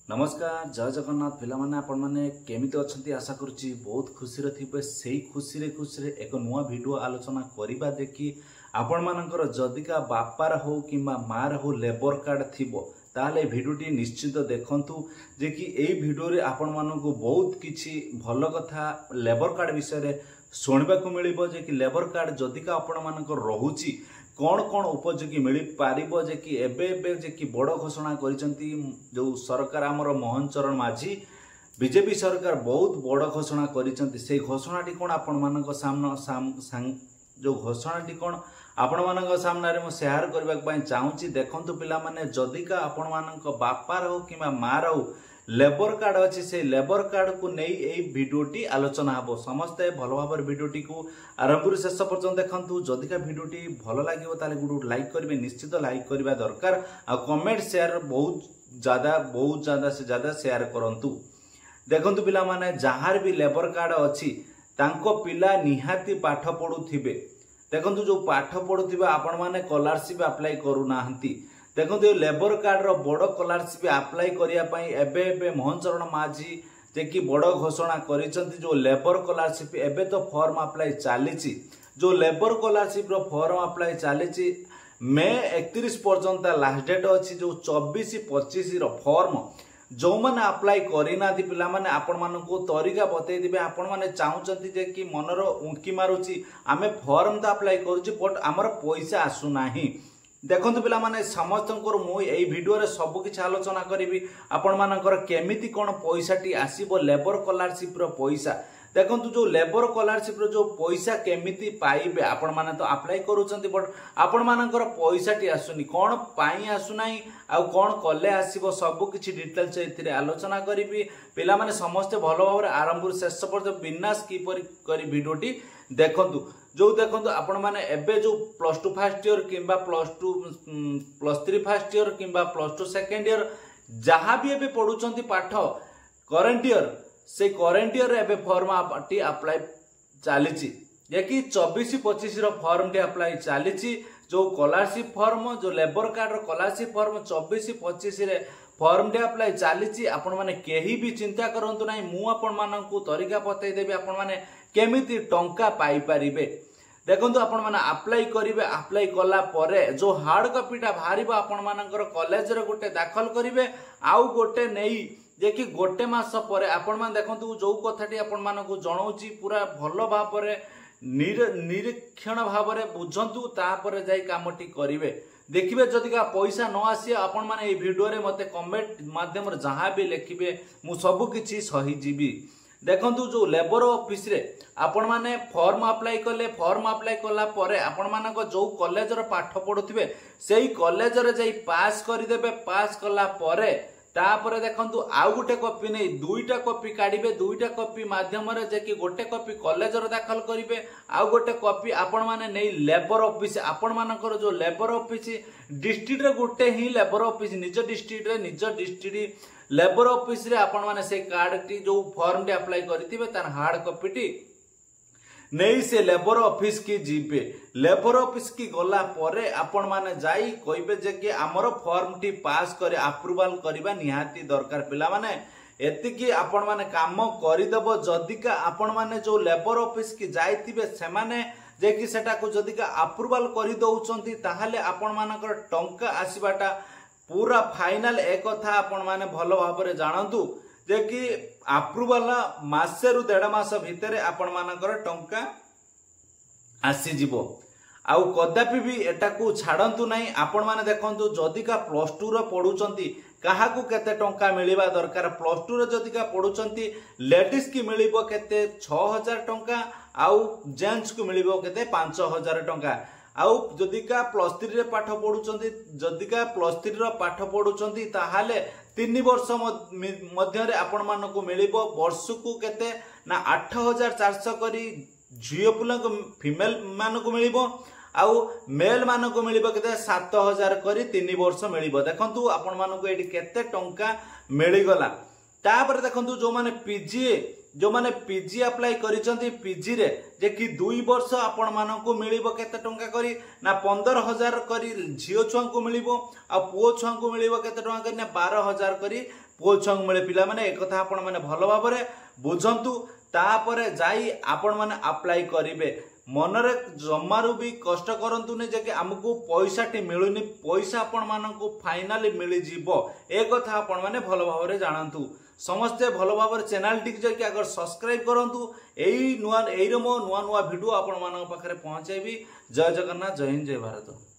नमस्कार जय जगन्नाथ पिलामाने आपण माने केमिति अछंती आशा करूची बहुत खुशी रे थिबे सेही खुशी रे एक नुआ वीडियो आलोचना करिबा देखि आपण मानकर जदिका बापार हो किंबा मार हो लेबर कार्ड थिबो ताले भिडियोटी निश्चित देखंतु जे कि एई भिडियो रे आपण मानको बहुत किछि भलो कथा लेबर कार्ड विषय रे सुनिबा को मिलिबो जे कि लेबर कार्ड जदिका आपण मानकर रहुची कौन कौन उपयोगी मिल पारिबो जे कि एबे जे कि बड़ घोषणा करिसंती जो सरकार आमर मोहन चरण माझी बीजेपी सरकार बहुत बड़ घोषणा करिसंती से घोषणाटी कोन आपण मानक सामने जो घोषणाटी कोन आपण मानक सामने रे म शेयर करबा पई चाहूची देखंतु पिला माने जदिका आपण मानक बापार हो किबा मार हो लेबर कार्ड अच्छी से लेबर कार्ड को नहीं यही भिडियोटी आलोचना हम समस्ते भल भाव भिडियोटी को आरंभ शेष पर्यटन देखु जदिका भिडियोटी भल लगे ताले गुड लाइक करेंगे निश्चित लाइक करवा दरकार आ कमेंट शेयर बहुत ज्यादा से ज्यादा शेयर करंतु देखंतु पिला माने जहार भी लेबर कार्ड अच्छी तांको पिला निहाती पाठ पढ़ुथिबे देखंतु जो पाठ पढ़ुथिबे आपण माने स्कॉलरशिप अप्लाई करू नाहंती देखो लेबर कार्ड रो बड़ स्कॉलरशिप अप्लाई करिया पई एबे मोहन चरण माझी जे कि बड़ घोषणा करिसंती जो लेबर स्कॉलरशिप एबे तो फॉर्म अप्लाई चलीची जो लेबर स्कॉलरशिप रो फॉर्म अप्लाई चलीची मे 31 पर्यंत लास्ट डेट अच्छी जो 24-25 रो फॉर्म जो मैंने अप्लाई करना पिला माने आपण मानकु तरीका बतई दिबे आपण माने चाहूचंती जे कि मनर उंकी मारुची आमे फॉर्म तो अप्लाई करूची बट हमर पैसा आसु नाही देखंतु पिला माने समस्तंकर मु एई वीडियो रे सब किछ आलोचना करिवि आपण मानकर केमिति कोन पैसाटी आसीबो लेबर स्कॉलरशिप रो पैसा देखंतु जो लेबर स्कॉलरशिप रो जो पैसा केमिति पाइबे आपण माने तो अप्लाई करूचंती बट आपण मानकर पैसाटी आसुनी कोन पाई आसु नाही आ कोन कले आसीबो सब किछ डिटेल्स एथिरे आलोचना करिवि पिला माने समस्त भलो भाबरे आरंभ शेष पर्यंत बिना स्किप करी वीडियोटी देखंतु जो देखो आपण माने एबे जो +2 फर्स्ट ईयर किंबा +3 फर्स्ट ईयर किंबा +2 सेकंड ईयर जहाँ भी एबे पढुचंती पाठ करंट ईयर से करंट ईयर एबे फॉर्म टी अप्लाई चलीची जे कि 24-25 रो फॉर्म टी अप्लाई चलीची जो स्कॉलरशिप फॉर्म जो लेबर कार्ड रो स्कॉलरशिप फॉर्म 24-25 रे फॉर्म टी अप्लाई चलीची आपण माने केही भी चिंता करंतु नाही मु आपण माननकु तरीका बतई देबी आपण माने केमिति टंका पाई परिबे देखंतु आपण माने अप्लाई करिवे अप्लाई कला परे जो हार्ड कॉपीटा बाहरिबा आपण मानकर कॉलेज रे गोटे दाखल करिवे आउ गोटे नेई जे कि गोटे मास परे आपण मान देखंतु जो कथाटी आपण मानकु जणाउची पूरा भलो भाबरे निरीक्षण भाबरे बुझंतु तापर जाई कामटी करिवे देखिबे जदिका पैसा न आसी आपण माने ए वीडियो रे मते कमेंट माध्यम रे जहां भी लिखिबे मु सब किछि सही जीबी देखंतु जो लेबर ऑफिस रे आपण माने फॉर्म अप्लाई कले फॉर्म अप्लाई कला परे आपण मानक जो कॉलेज रो पाठ पढुथिबे सेही कॉलेज रे जाई पास करि देबे पास कला परे तापर देखंतु आउ गोटे कॉपी नै दुईटा कॉपी काढिबे दुईटा कॉपी माध्यम रे जे कि गोटे कॉपी कॉलेज रो दाखल करिवे आउ गोटे कॉपी आपण माने नै लेबर ऑफिस आपण मानकर जो लेबर ऑफिस डिस्ट्रिक्ट रे गोटे ही लेबर ऑफिस निज डिस्ट्रिक्ट लेबर ऑफिस रे आपण माने से कार्ड टी जो फॉर्म टी अप्लाई करथिबे तार हार्ड कॉपी टी नहीं से लेबर ऑफिस की जीपे लेबर ऑफिस की गला परे आपण माने जाई कहबे जे कि हमर फॉर्म टी पास करे अप्रूवल करबा निहाती दरकार पिला माने एतिकी आपण माने काम करि देबो जदिका आपण माने जो लेबर ऑफिस की जाईतिबे से माने जे कि सेटा को जदिका अप्रूवल करि दउचंती ताहाले आपण मानकर टंका आसीबाटा पूरा फाइनल एक कथा आपण माने भलो भाबरे जानंतु जे कि अप्रूवल मासे रु 1.5 मास भितरे आपण मानकर टंका आसी जिवो आउ कदापि भी एटा को छाड़ंतु नाही आपण माने देखंतु जदिका +2 रो पढुचंती काहाकू केते टंका मिलिबा दरकार +2 रो जदिका पढुचंती लेडीज की मिलिबो केते 6000 टंका आउ जेंट्स को मिलिबो केते 5000 टंका आउ जदिका +3 रे पाठ पढुचंती जदिका +3 रो पाठ पढुचंती ताहाले 3 वर्ष मध्य रे आपण मानको मिलिबो वर्ष को केते ना 8400 करी झियो पुलक फीमेल मानको मिलिबो आउ मेल मानको मिलिबो केते 7000 करी 3 वर्ष मिलिबो देखंतु आपण मानको एडी केते टंका मिली गला तापर देखंतु जो माने पीजी अप्लाई करिसंती पीजी रे जे कि 2 वर्ष आपण मानको मिलिबो केते टंका करी ना 15000 करी झियो छुआ को मिलिबो आ पुओ छुआ को मिलिबो केते टंका करी ना 12000 करी पुओ छुआ मिले पिला माने एक कथा आपण माने भल भाव बुझंतु तापरे जाई आपण माने अप्लाई करिवे मनरे जमारू भी कष्ट करंतु ने जे हमको पैसा टी मिलुनी पैसा आपण मानकु फाइनली मिली जीवो ए कथा आपण माने भल भाव जानतु समस्ते भल भाव चैनल टी जाकि अगर सब्सक्राइब करंतु एई नुआ नुआ नुआ वीडियो आपण मानक पाखरे पहुंचेबी जय जगन्नाथ जय हिंद जय भारत।